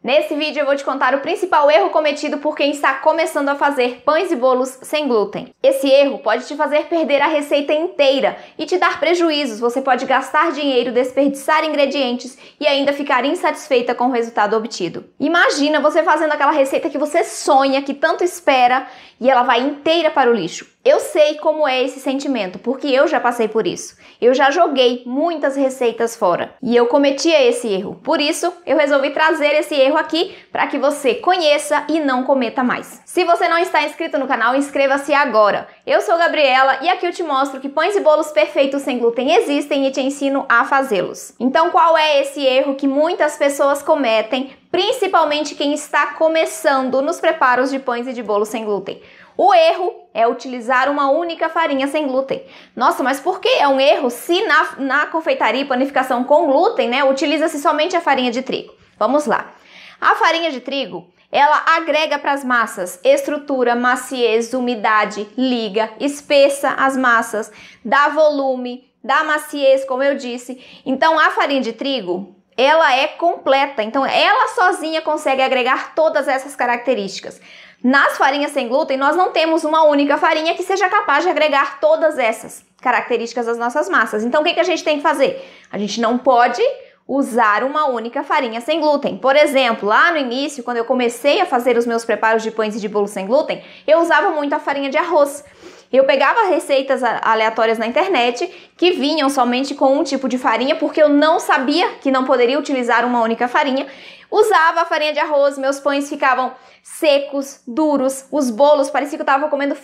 Nesse vídeo eu vou te contar o principal erro cometido por quem está começando a fazer pães e bolos sem glúten. Esse erro pode te fazer perder a receita inteira e te dar prejuízos. Você pode gastar dinheiro, desperdiçar ingredientes e ainda ficar insatisfeita com o resultado obtido. Imagina você fazendo aquela receita que você sonha, que tanto espera, e ela vai inteira para o lixo. Eu sei como é esse sentimento, porque eu já passei por isso. Eu já joguei muitas receitas fora e eu cometia esse erro. Por isso, eu resolvi trazer esse erro aqui para que você conheça e não cometa mais. Se você não está inscrito no canal, inscreva-se agora. Eu sou Gabriela e aqui eu te mostro que pães e bolos perfeitos sem glúten existem e te ensino a fazê-los. Então, qual é esse erro que muitas pessoas cometem, principalmente quem está começando nos preparos de pães e de bolos sem glúten? O erro é utilizar uma única farinha sem glúten. Nossa, mas por que é um erro se na confeitaria e panificação com glúten, utiliza-se somente a farinha de trigo? Vamos lá. A farinha de trigo, ela agrega para as massas estrutura, maciez, umidade, liga, espessa as massas, dá volume, dá maciez, como eu disse. Então, a farinha de trigo, ela é completa. Então, ela sozinha consegue agregar todas essas características. Nas farinhas sem glúten, nós não temos uma única farinha que seja capaz de agregar todas essas características às nossas massas. Então, o que a gente tem que fazer? A gente não pode usar uma única farinha sem glúten. Por exemplo, lá no início, quando eu comecei a fazer os meus preparos de pães e de bolos sem glúten, eu usava muito a farinha de arroz. Eu pegava receitas aleatórias na internet que vinham somente com um tipo de farinha, porque eu não sabia que não poderia utilizar uma única farinha. Usava a farinha de arroz, meus pães ficavam secos, duros, os bolos parecia que eu estava comendo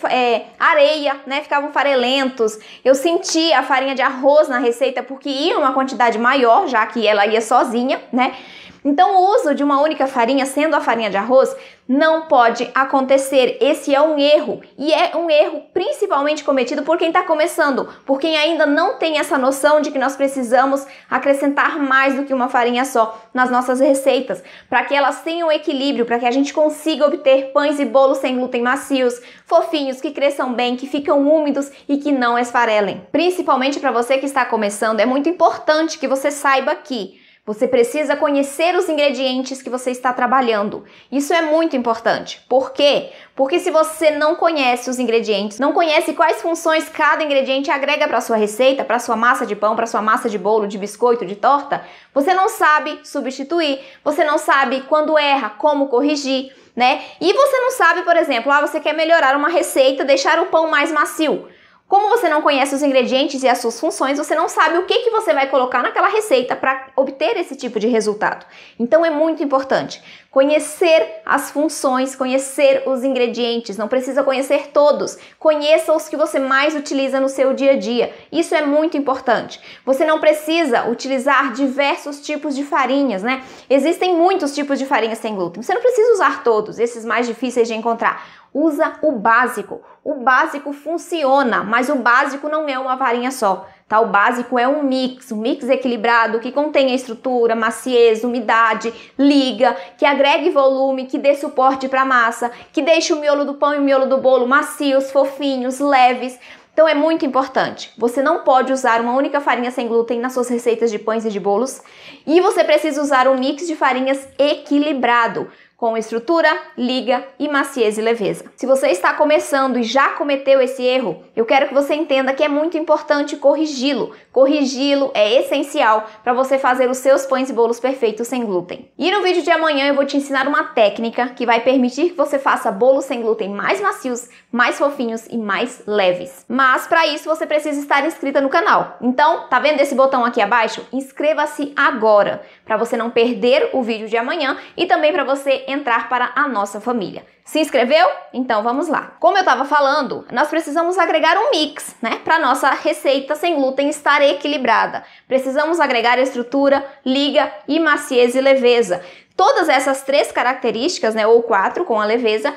areia, ficavam farelentos. Eu sentia a farinha de arroz na receita porque ia uma quantidade maior, já que ela ia sozinha, Então, o uso de uma única farinha, sendo a farinha de arroz, não pode acontecer. Esse é um erro, e é um erro principalmente cometido por quem está começando, por quem ainda não tem essa noção de que nós precisamos acrescentar mais do que uma farinha só nas nossas receitas, para que elas tenham equilíbrio, para que a gente consiga obter pães e bolos sem glúten macios, fofinhos, que cresçam bem, que ficam úmidos e que não esfarelem. Principalmente para você que está começando, é muito importante que você saiba que você precisa conhecer os ingredientes que você está trabalhando. Isso é muito importante. Por quê? Porque se você não conhece os ingredientes, não conhece quais funções cada ingrediente agrega para a sua receita, para a sua massa de pão, para a sua massa de bolo, de biscoito, de torta, você não sabe substituir, você não sabe quando erra, como corrigir, E você não sabe, por exemplo, você quer melhorar uma receita, deixar o pão mais macio. Como você não conhece os ingredientes e as suas funções, você não sabe o que você vai colocar naquela receita para obter esse tipo de resultado. Então é muito importante conhecer as funções, conhecer os ingredientes. Não precisa conhecer todos. Conheça os que você mais utiliza no seu dia a dia. Isso é muito importante. Você não precisa utilizar diversos tipos de farinhas, Existem muitos tipos de farinha sem glúten. Você não precisa usar todos, esses mais difíceis de encontrar. Usa o básico. O básico funciona, mas o básico não é uma farinha só, O básico é um mix equilibrado que contém a estrutura, maciez, umidade, liga, que agregue volume, que dê suporte para a massa, que deixe o miolo do pão e o miolo do bolo macios, fofinhos, leves. Então é muito importante. Você não pode usar uma única farinha sem glúten nas suas receitas de pães e de bolos, e você precisa usar um mix de farinhas equilibrado, com estrutura, liga e maciez e leveza. Se você está começando e já cometeu esse erro, eu quero que você entenda que é muito importante corrigi-lo. Corrigi-lo é essencial para você fazer os seus pães e bolos perfeitos sem glúten. E no vídeo de amanhã eu vou te ensinar uma técnica que vai permitir que você faça bolos sem glúten mais macios, mais fofinhos e mais leves. Mas para isso você precisa estar inscrita no canal. Então, tá vendo esse botão aqui abaixo? Inscreva-se agora, para você não perder o vídeo de amanhã e também para você entrar para a nossa família. Se inscreveu? Então vamos lá. Como eu estava falando, nós precisamos agregar um mix, para nossa receita sem glúten estar equilibrada. Precisamos agregar estrutura, liga e maciez e leveza. Todas essas três características, ou 4 com a leveza,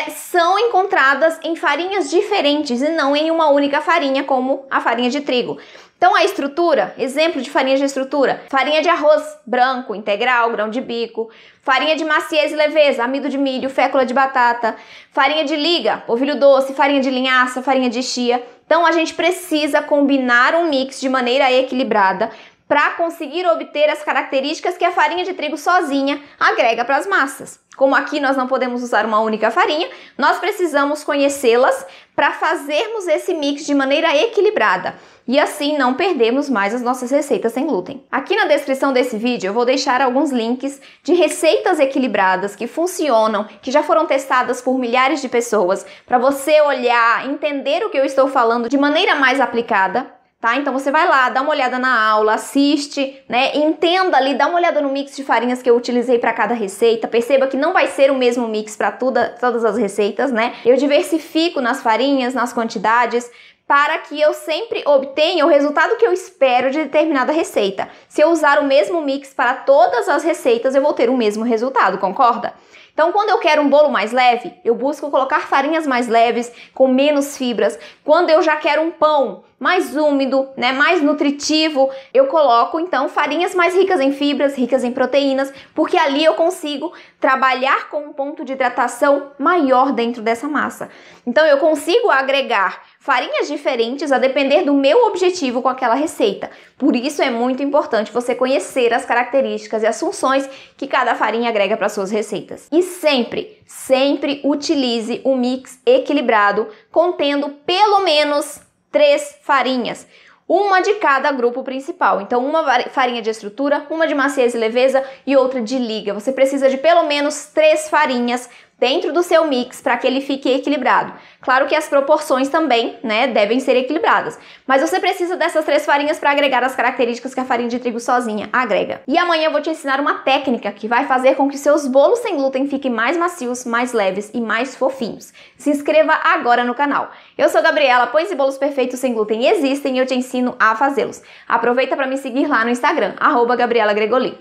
são encontradas em farinhas diferentes e não em uma única farinha, como a farinha de trigo. Então, a estrutura, exemplo de farinha de estrutura, farinha de arroz branco, integral, grão de bico, farinha de maciez e leveza, amido de milho, fécula de batata, farinha de liga, polvilho doce, farinha de linhaça, farinha de chia. Então, a gente precisa combinar um mix de maneira equilibrada para conseguir obter as características que a farinha de trigo sozinha agrega para as massas. Como aqui nós não podemos usar uma única farinha, nós precisamos conhecê-las para fazermos esse mix de maneira equilibrada e assim não perdermos mais as nossas receitas sem glúten. Aqui na descrição desse vídeo eu vou deixar alguns links de receitas equilibradas que funcionam, que já foram testadas por milhares de pessoas, para você olhar, entender o que eu estou falando de maneira mais aplicada. Tá? Então você vai lá, dá uma olhada na aula, assiste, né? Entenda ali, dá uma olhada no mix de farinhas que eu utilizei para cada receita. Perceba que não vai ser o mesmo mix para todas as receitas, né? Eu diversifico nas farinhas, nas quantidades, para que eu sempre obtenha o resultado que eu espero de determinada receita. Se eu usar o mesmo mix para todas as receitas, eu vou ter o mesmo resultado, concorda? Então, quando eu quero um bolo mais leve, eu busco colocar farinhas mais leves, com menos fibras. Quando eu já quero um pão mais úmido, né, mais nutritivo, eu coloco, então, farinhas mais ricas em fibras, ricas em proteínas, porque ali eu consigo trabalhar com um ponto de hidratação maior dentro dessa massa. Então, eu consigo agregar farinhas diferentes a depender do meu objetivo com aquela receita. Por isso é muito importante você conhecer as características e as funções que cada farinha agrega para suas receitas. E sempre utilize um mix equilibrado, contendo pelo menos 3 farinhas. Uma de cada grupo principal. Então, uma farinha de estrutura, uma de maciez e leveza e outra de liga. Você precisa de pelo menos 3 farinhas dentro do seu mix para que ele fique equilibrado. Claro que as proporções também, né, devem ser equilibradas, mas você precisa dessas 3 farinhas para agregar as características que a farinha de trigo sozinha agrega. E amanhã eu vou te ensinar uma técnica que vai fazer com que seus bolos sem glúten fiquem mais macios, mais leves e mais fofinhos. Se inscreva agora no canal. Eu sou Gabriela, pães e bolos perfeitos sem glúten existem e eu te ensino a fazê-los. Aproveita para me seguir lá no Instagram, @GabrielaGregoli.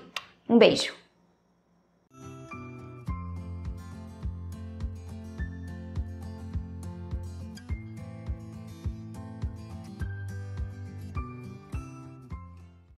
Um beijo!